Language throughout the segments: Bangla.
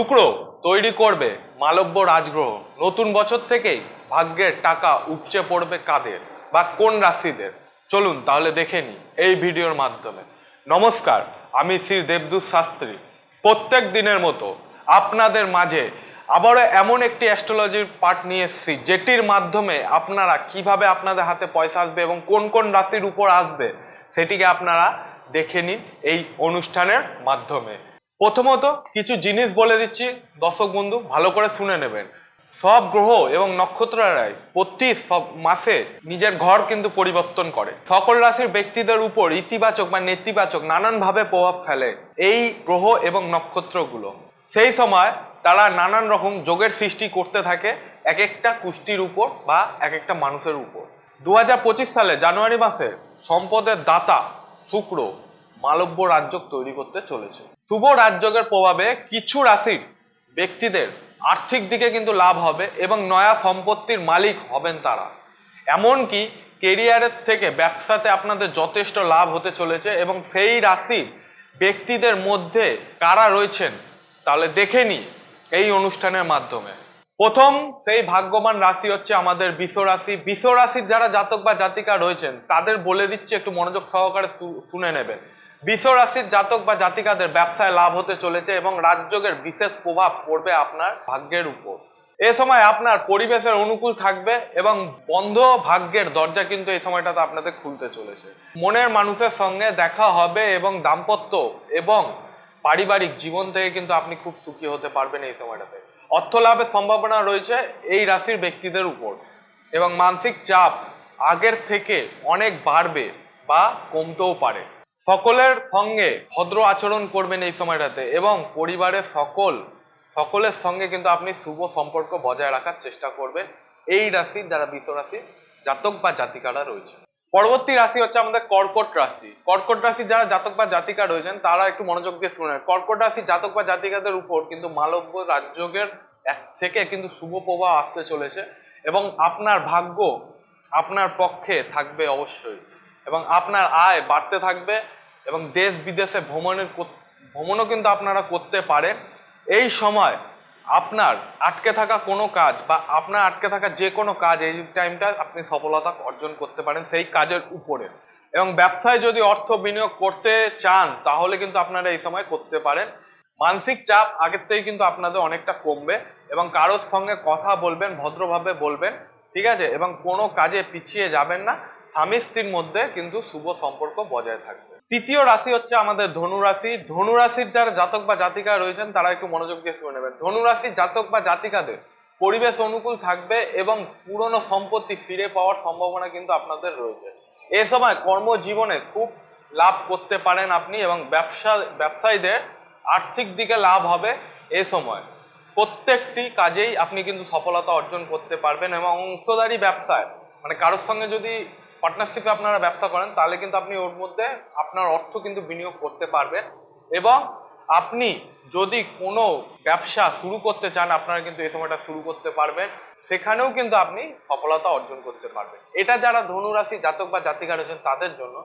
শুক্র তৈরি করবে মালব্য রাজগ্রহ। নতুন বছর থেকেই ভাগ্যের টাকা উপচে পড়বে কাদের বা কোন রাশিদের, চলুন তাহলে দেখে নিই এই ভিডিওর মাধ্যমে। নমস্কার, আমি শ্রী দেবদূত শাস্ত্রী। প্রত্যেক দিনের মতো আপনাদের মাঝে আবারও এমন একটি অ্যাস্ট্রোলজির পাঠ নিয়ে এসেছি, যেটির মাধ্যমে আপনারা কিভাবে আপনাদের হাতে পয়সা আসবে এবং কোন কোন রাশির উপর আসবে সেটিকে আপনারা দেখে নিন এই অনুষ্ঠানের মাধ্যমে। প্রথমত কিছু জিনিস বলে দিচ্ছি দর্শক বন্ধু, ভালো করে শুনে নেবেন। সব গ্রহ এবং নক্ষত্ররাই প্রতি মাসে নিজের ঘর কিন্তু পরিবর্তন করে। সকল রাশির ব্যক্তিদের উপর ইতিবাচক বা নেতিবাচক নানানভাবে প্রভাব ফেলে এই গ্রহ এবং নক্ষত্রগুলো। সেই সময় তারা নানান রকম যোগের সৃষ্টি করতে থাকে এক একটা কুষ্টির উপর বা এক একটা মানুষের উপর। 2025 সালে জানুয়ারি মাসে সম্পদের দাতা শুক্র মালব্য রাজযোগ তৈরি করতে চলেছে। শুভ রাজযোগের প্রভাবে কিছু রাশির ব্যক্তিদের আর্থিক দিকে কিন্তু লাভ হবে এবং নয়া সম্পত্তির মালিক হবেন তারা। এমনকি কেরিয়ারের থেকে ব্যবসাতে আপনাদের যথেষ্ট লাভ হতে চলেছে এবং সেই রাশির ব্যক্তিদের মধ্যে কারা রয়েছেন তাহলে দেখে নিই এই অনুষ্ঠানের মাধ্যমে। প্রথম সেই ভাগ্যবান রাশি হচ্ছে আমাদের বৃষ রাশি। বৃষ রাশির যারা জাতক বা জাতিকা রয়েছেন তাদের বলে দিচ্ছে, একটু মনোযোগ সহকারে শুনে নেবেন। বৃষ রাশির জাতক বা জাতিকাদের ব্যবসায় লাভ হতে চলেছে এবং রাজযোগের বিশেষ প্রভাব পড়বে আপনার ভাগ্যের উপর। এ সময় আপনার পরিবেশের অনুকূল থাকবে এবং বন্ধ ভাগ্যের দরজা কিন্তু এই সময়টাতে আপনাদের খুলতে চলেছে। মনের মানুষের সঙ্গে দেখা হবে এবং দাম্পত্য এবং পারিবারিক জীবন থেকে কিন্তু আপনি খুব সুখী হতে পারবেন এই সময়টাতে। অর্থ লাভের সম্ভাবনা রয়েছে এই রাশির ব্যক্তিদের উপর এবং মানসিক চাপ আগের থেকে অনেক বাড়বে বা কমতেও পারে। সকলের সঙ্গে ভদ্র আচরণ করবেন এই সময়টাতে এবং পরিবারের সকলের সঙ্গে কিন্তু আপনি শুভ সম্পর্ক বজায় রাখার চেষ্টা করবেন এই রাশির যারা বৃষ রাশির জাতক বা জাতিকারা রয়েছে। পরবর্তী রাশি হচ্ছে আমাদের কর্কট রাশি। কর্কট রাশির যারা জাতক বা জাতিকা রয়েছেন তারা একটু মনোযোগ দিয়ে শুনেন। কর্কট রাশির জাতক বা জাতিকাদের উপর কিন্তু মালব্য রাজযোগের এক থেকে কিন্তু শুভ প্রভাব আসতে চলেছে এবং আপনার ভাগ্য আপনার পক্ষে থাকবে অবশ্যই এবং আপনার আয় বাড়তে থাকবে এবং দেশ বিদেশে ভ্রমণও কিন্তু আপনারা করতে পারেন। এই সময় আপনার আটকে থাকা কোনো কাজ বা আপনার আটকে থাকা যে কোনো কাজ এই টাইমটা আপনি সফলতা অর্জন করতে পারেন সেই কাজের উপরে। এবং ব্যবসায় যদি অর্থ বিনিয়োগ করতে চান তাহলে কিন্তু আপনারা এই সময় করতে পারেন। মানসিক চাপ আগের থেকে কিন্তু আপনাদের অনেকটা কমবে এবং কারোর সঙ্গে কথা বলবেন, ভদ্রভাবে বলবেন, ঠিক আছে, এবং কোনো কাজে পিছিয়ে যাবেন না। স্বামী স্ত্রীর মধ্যে কিন্তু শুভ সম্পর্ক বজায় থাকবে। তৃতীয় রাশি হচ্ছে আমাদের ধনু রাশি। ধনু রাশির যারা জাতক বা জাতিকা রয়েছেন তারা একটু মনোযোগ দিয়ে শুনে নেবেন। ধনু রাশির জাতক বা জাতিকাদের পরিবেশ অনুকূল থাকবে এবং পুরনো সম্পত্তি ফিরে পাওয়ার সম্ভাবনা কিন্তু আপনাদের রয়েছে। এ সময় কর্মজীবনে খুব লাভ করতে পারেন আপনি এবং ব্যবসায়ীদের আর্থিক দিকে লাভ হবে। এ সময় প্রত্যেকটি কাজেই আপনি কিন্তু সফলতা অর্জন করতে পারবেন এবং অংশদারি ব্যবসায় মানে কারোর সঙ্গে যদি পার্টনারশিপে আপনারা ব্যবসা করেন তাহলে কিন্তু আপনি ওর মধ্যে আপনার অর্থ কিন্তু বিনিয়োগ করতে পারবেন এবং আপনি যদি কোনো ব্যবসা শুরু করতে চান আপনারা কিন্তু এই সময়টা শুরু করতে পারবেন, সেখানেও কিন্তু আপনি সফলতা অর্জন করতে পারবেন। এটা যারা ধনু রাশি জাতক বা জাতিকা রয়েছেন তাদের জন্য।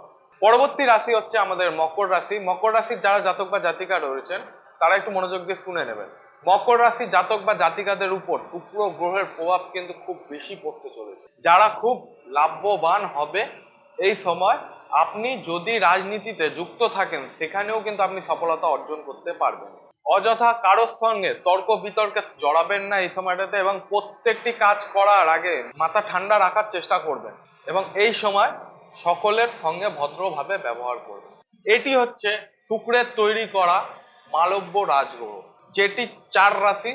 পরবর্তী রাশি হচ্ছে আমাদের মকর রাশি। মকর রাশির যারা জাতক বা জাতিকা রয়েছেন তারা একটু মনোযোগ দিয়ে শুনে নেবেন। মকর রাশি জাতক বা জাতিকাদের উপর শুক্র গ্রহের প্রভাব কিন্তু খুব বেশি পড়তে চলেছে, যারা খুব লাভবান হবে এই সময়। আপনি যদি রাজনীতিতে যুক্ত থাকেন সেখানেও কিন্তু আপনি সফলতা অর্জন করতে পারবেন। অযথা কারোর সঙ্গে তর্ক বিতর্কে জড়াবেন না এই সময়টাতে এবং প্রত্যেকটি কাজ করার আগে মাথা ঠান্ডা রাখার চেষ্টা করবেন এবং এই সময় সকলের সঙ্গে ভদ্রভাবে ব্যবহার করবেন। এটি হচ্ছে শুক্রের তৈরি করা মালব্য রাজগ্রহ, যেটি 4 রাশি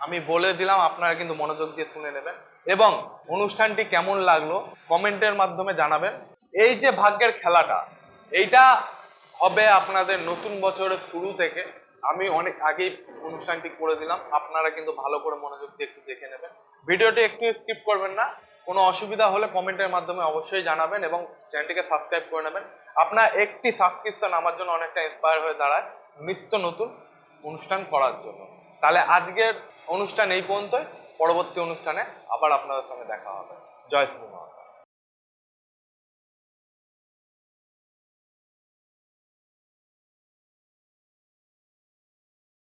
আমি বলে দিলাম, আপনারা কিন্তু মনোযোগ দিয়ে শুনে নেবেন এবং অনুষ্ঠানটি কেমন লাগলো কমেন্টের মাধ্যমে জানাবেন। এই যে ভাগ্যের খেলাটা এইটা হবে আপনাদের নতুন বছরের শুরু থেকে। আমি অনেক আগেই অনুষ্ঠানটি করে দিলাম, আপনারা কিন্তু ভালো করে মনোযোগ দিয়ে একটু দেখে নেবেন। ভিডিওটি একটু স্কিপ করবেন না। কোনো অসুবিধা হলে কমেন্টের মাধ্যমে অবশ্যই জানাবেন এবং চ্যানেলটিকে সাবস্ক্রাইব করে নেবেন। আপনার একটি সাবস্ক্রিপশন আমার জন্য অনেকটা ইন্সপায়ার হয়ে দাঁড়ায় নিত্য নতুন অনুষ্ঠান করার জন্য। তাহলে আজকের অনুষ্ঠান এই পর্যন্তই। পরবর্তী অনুষ্ঠানে আবার আপনাদের সঙ্গে দেখা হবে। জয় শ্রী মহারাজ।